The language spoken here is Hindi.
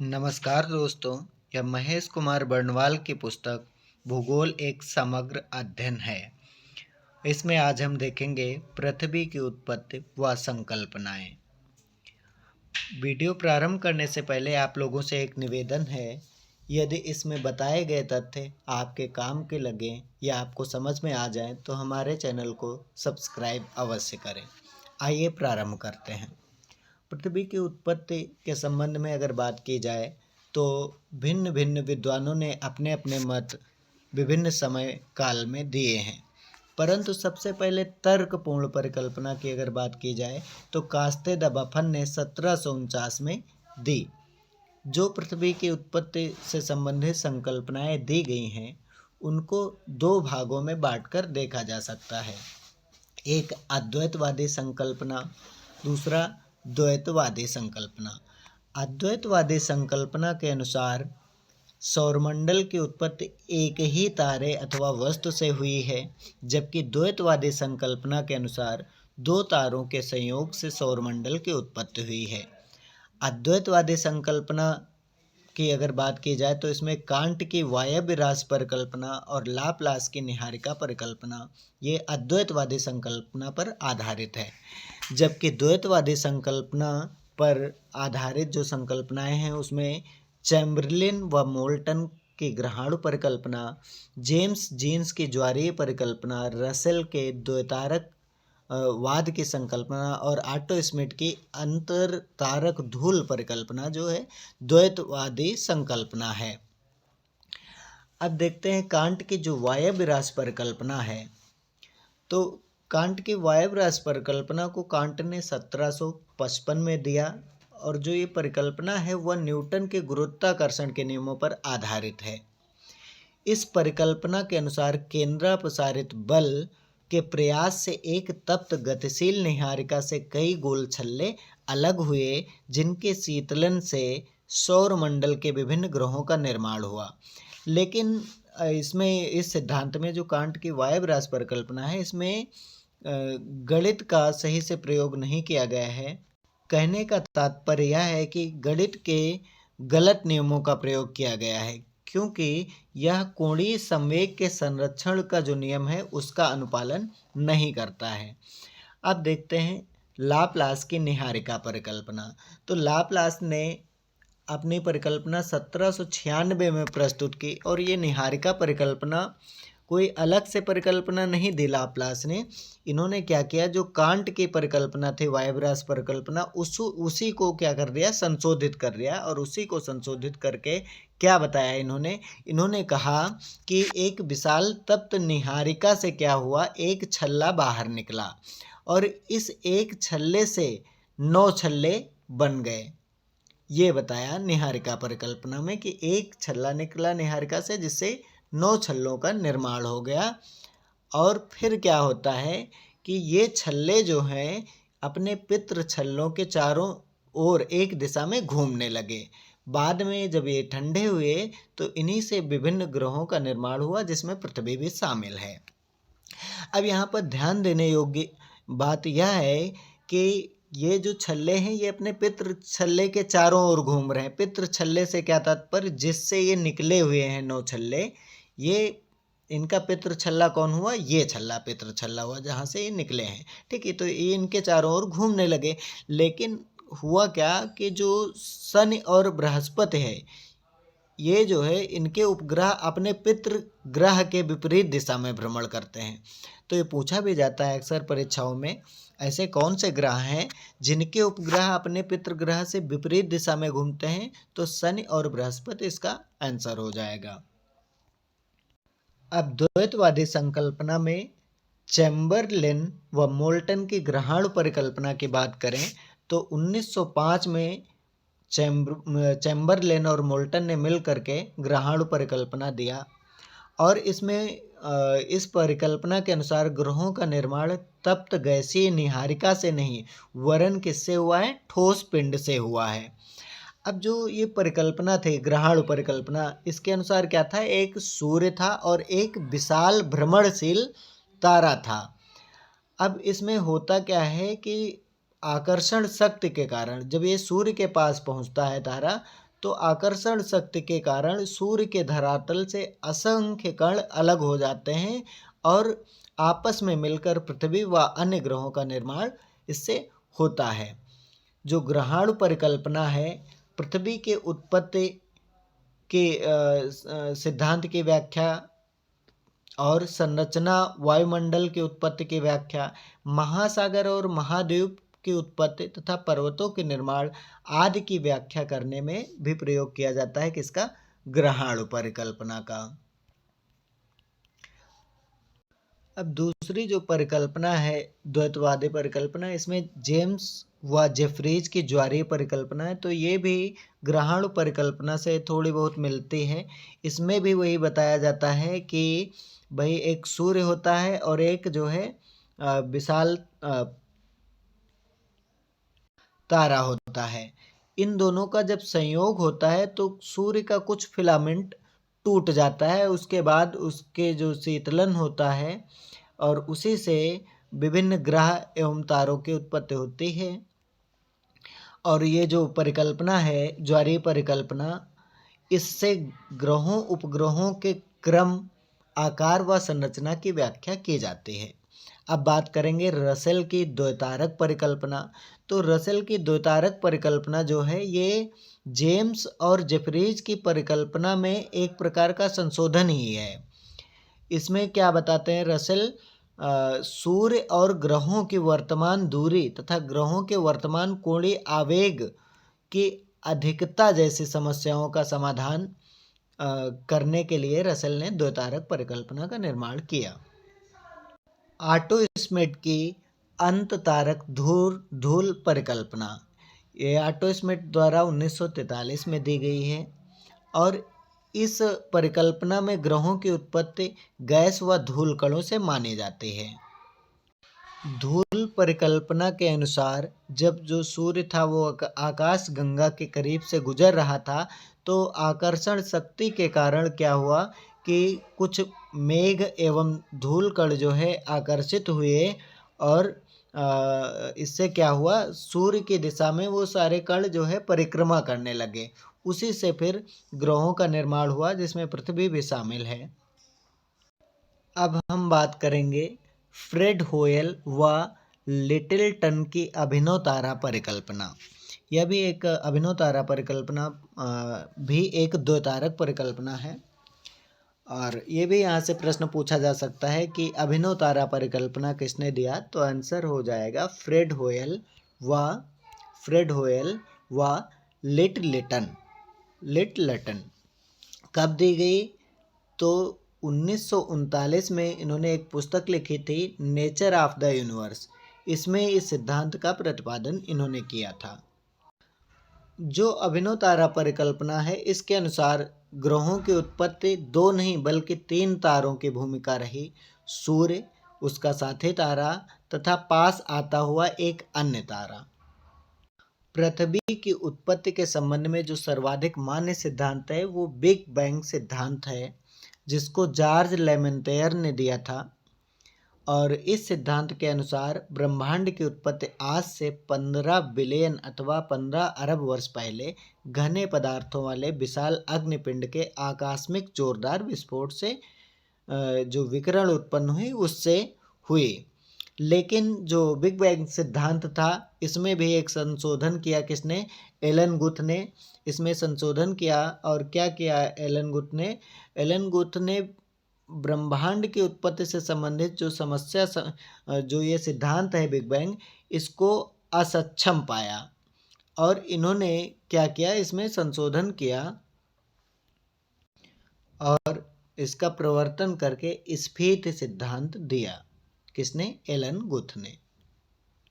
नमस्कार दोस्तों, यह महेश कुमार बर्णवाल की पुस्तक भूगोल एक समग्र अध्ययन है। इसमें आज हम देखेंगे पृथ्वी की उत्पत्ति व संकल्पनाएं। वीडियो प्रारंभ करने से पहले आप लोगों से एक निवेदन है, यदि इसमें बताए गए तथ्य आपके काम के लगें या आपको समझ में आ जाएं तो हमारे चैनल को सब्सक्राइब अवश्य करें। आइए प्रारंभ करते हैं। पृथ्वी की उत्पत्ति के संबंध में अगर बात की जाए तो भिन्न भिन्न विद्वानों ने अपने अपने मत विभिन्न समय काल में दिए हैं, परंतु सबसे पहले तर्कपूर्ण परिकल्पना की अगर बात की जाए तो कास्ते द बफन ने 1749 में दी। जो पृथ्वी की उत्पत्ति से संबंधित संकल्पनाएं दी गई हैं उनको दो भागों में बांटकर देखा जा सकता है। एक अद्वैतवादी संकल्पना, दूसरा द्वैतवादी संकल्पना। अद्वैतवादी संकल्पना के अनुसार सौरमंडल की उत्पत्ति एक ही तारे अथवा वस्तु से हुई है, जबकि द्वैतवादी संकल्पना के अनुसार दो तारों के संयोग से सौरमंडल की उत्पत्ति हुई है। अद्वैतवादी संकल्पना की अगर बात की जाए तो इसमें कांट की वायव्य राशि परिकल्पना और लाप्लास की निहारिका परिकल्पना ये अद्वैतवादी संकल्पना पर आधारित है, जबकि द्वैतवादी संकल्पना पर आधारित जो संकल्पनाएं हैं उसमें चैम्बरलिन व मोल्टन की ग्रहाणु परिकल्पना, जेम्स जीन्स की ज्वारीय परिकल्पना, रसेल के द्वैतारक वाद की संकल्पना और ऑटो स्मिथ की अंतर तारक धूल परिकल्पना जो है द्वैतवादी संकल्पना है। अब देखते हैं कांट की जो वायव्य राशि परिकल्पना है। तो कांट की वायव्य राशि परिकल्पना को कांट ने 1755 में दिया और जो ये परिकल्पना है वह न्यूटन के गुरुत्वाकर्षण के नियमों पर आधारित है। इस परिकल्पना के अनुसार केंद्रापसारित बल के प्रयास से एक तप्त गतिशील निहारिका से कई गोल छल्ले अलग हुए, जिनके शीतलन से सौरमंडल के विभिन्न ग्रहों का निर्माण हुआ। लेकिन इसमें इस सिद्धांत में जो कांट की वायव्य राशि परिकल्पना है इसमें गणित का सही से प्रयोग नहीं किया गया है। कहने का तात्पर्य यह है कि गणित के गलत नियमों का प्रयोग किया गया है, क्योंकि यह कोणीय संवेग के संरक्षण का जो नियम है उसका अनुपालन नहीं करता है। अब देखते हैं लाप्लास की निहारिका परिकल्पना। तो लाप्लास ने अपनी परिकल्पना 1796 में प्रस्तुत की और ये निहारिका परिकल्पना कोई अलग से परिकल्पना नहीं दी लाप्लास ने। इन्होंने क्या किया, जो कांट की परिकल्पना थी वायव्य राशि परिकल्पना उसी को क्या कर दिया, संशोधित कर दिया। और उसी को संशोधित करके क्या बताया इन्होंने कहा कि एक विशाल तप्त निहारिका से क्या हुआ, एक छल्ला बाहर निकला और इस एक छल्ले से 9 छल्ले बन गए। ये बताया निहारिका परिकल्पना में कि एक छल्ला निकला निहारिका से जिससे 9 छल्लों का निर्माण हो गया। और फिर क्या होता है कि ये छल्ले जो हैं अपने पितृ छल्लों के चारों ओर एक दिशा में घूमने लगे। बाद में जब ये ठंडे हुए तो इन्हीं से विभिन्न ग्रहों का निर्माण हुआ, जिसमें पृथ्वी भी शामिल है। अब यहाँ पर ध्यान देने योग्य बात यह है कि ये जो छल्ले हैं ये अपने पितृ छल्ले के चारों ओर घूम रहे हैं। पितृ छल्ले से क्या तात्पर्य, जिससे ये निकले हुए हैं 9 छल्ले, ये इनका पितृ छल्ला कौन हुआ, ये छल्ला पितृ छल्ला हुआ जहाँ से ये निकले हैं। ठीक है, तो ये इनके चारों ओर घूमने लगे। लेकिन हुआ क्या कि जो शनि और बृहस्पति है ये जो है इनके उपग्रह अपने पितृ ग्रह के विपरीत दिशा में भ्रमण करते हैं। तो ये पूछा भी जाता है अक्सर परीक्षाओं में, ऐसे कौन से ग्रह हैं जिनके उपग्रह अपने पितृ ग्रह से विपरीत दिशा में घूमते हैं, तो शनि और बृहस्पति इसका आंसर हो जाएगा। अब द्वैतवादी संकल्पना में चैम्बरलिन व मोल्टन की ग्रहाणु परिकल्पना की बात करें तो 1905 में चैम्बरलिन और मोल्टन ने मिल करके ग्रहाणु परिकल्पना दिया। और इसमें इस परिकल्पना के अनुसार ग्रहों का निर्माण तप्त गैसीय निहारिका से नहीं वरन किससे हुआ है, ठोस पिंड से हुआ है। अब जो ये परिकल्पना थी ग्रहाणु परिकल्पना, इसके अनुसार क्या था, एक सूर्य था और एक विशाल भ्रमणशील तारा था। अब इसमें होता क्या है कि आकर्षण शक्ति के कारण जब ये सूर्य के पास पहुंचता है तारा, तो आकर्षण शक्ति के कारण सूर्य के धरातल से असंख्य कण अलग हो जाते हैं और आपस में मिलकर पृथ्वी व अन्य ग्रहों का निर्माण इससे होता है। जो ग्रहाणु परिकल्पना है, पृथ्वी के उत्पत्ति के सिद्धांत की व्याख्या और संरचना, वायुमंडल की उत्पत्ति की व्याख्या, महासागर और महाद्वीप की उत्पत्ति तथा पर्वतों के निर्माण आदि की व्याख्या करने में भी प्रयोग किया जाता है किसका? ग्रहाणु परिकल्पना का। अब दूसरी जो परिकल्पना है द्वैतवादी परिकल्पना, इसमें जेम्स व जेफरीज की ज्वारीय परिकल्पना है। तो ये भी ग्रहाणु परिकल्पना से थोड़ी बहुत मिलती है। इसमें भी वही बताया जाता है कि भाई एक सूर्य होता है और एक जो है विशाल तारा होता है। इन दोनों का जब संयोग होता है तो सूर्य का कुछ फिलामेंट टूट जाता है, उसके बाद उसके जो शीतलन होता है और उसी से विभिन्न ग्रह एवं तारों की उत्पत्ति होती है। और ये जो परिकल्पना है ज्वारीय परिकल्पना, इससे ग्रहों उपग्रहों के क्रम, आकार व संरचना की व्याख्या की जाती है। अब बात करेंगे रसेल की द्वैतारक परिकल्पना। तो रसेल की द्वैतारक परिकल्पना जो है ये जेम्स और जेफरीज की परिकल्पना में एक प्रकार का संशोधन ही है। इसमें क्या बताते हैं रसेल? सूर्य और ग्रहों की वर्तमान दूरी तथा ग्रहों के वर्तमान कोणीय आवेग की अधिकता जैसी समस्याओं का समाधान करने के लिए रसेल ने द्वैतारक परिकल्पना का निर्माण किया। ऑटो स्मिथ की अंत तारक धूल परिकल्पना, ये ऑटो स्मिथ द्वारा 1943 में दी गई है और इस परिकल्पना में ग्रहों की उत्पत्ति गैस व धूल कणों से मानी जाती है। धूल परिकल्पना के अनुसार जब जो सूर्य था वो आकाश गंगा के करीब से गुजर रहा था, तो आकर्षण शक्ति के कारण क्या हुआ कि कुछ मेघ एवं धूल कण जो है आकर्षित हुए और इससे क्या हुआ, सूर्य की दिशा में वो सारे कण जो है परिक्रमा करने लगे। उसी से फिर ग्रहों का निर्माण हुआ जिसमें पृथ्वी भी शामिल है। अब हम बात करेंगे फ्रेड होयल व लिटिलटन की अभिनव तारा परिकल्पना। यह भी एक अभिनव तारा परिकल्पना भी एक द्वैतारक परिकल्पना है और ये भी यहाँ से प्रश्न पूछा जा सकता है कि अभिनव तारा परिकल्पना किसने दिया? तो आंसर हो जाएगा फ्रेड होयल व लिटलटन। कब दी गई? तो 1939 में इन्होंने एक पुस्तक लिखी थी नेचर ऑफ द यूनिवर्स। इसमें इस सिद्धांत का प्रतिपादन इन्होंने किया था। जो अभिनव तारा परिकल्पना है इसके अनुसार ग्रहों की उत्पत्ति 2 नहीं बल्कि 3 तारों की भूमिका रही। सूर्य, उसका साथी तारा तथा पास आता हुआ एक अन्य तारा। पृथ्वी की उत्पत्ति के संबंध में जो सर्वाधिक मान्य सिद्धांत है वो बिग बैंग सिद्धांत है, जिसको जॉर्ज लेमेंतेयर ने दिया था। और इस सिद्धांत के अनुसार ब्रह्मांड की उत्पत्ति आज से 15 बिलियन अथवा 15 अरब वर्ष पहले घने पदार्थों वाले विशाल अग्निपिंड के आकस्मिक जोरदार विस्फोट से जो विकिरण उत्पन्न हुई उससे हुई। लेकिन जो बिग बैंग सिद्धांत था इसमें भी एक संशोधन किया किसने? एलन गुथ ने इसमें संशोधन किया। और क्या किया एलन गुथ ने ब्रह्मांड की उत्पत्ति से संबंधित जो समस्या जो ये सिद्धांत है बिग बैंग, इसको असक्षम पाया और इन्होंने क्या किया, इसमें संशोधन किया और इसका प्रवर्तन करके स्फीत सिद्धांत दिया। किसने? एलन गुथ ने।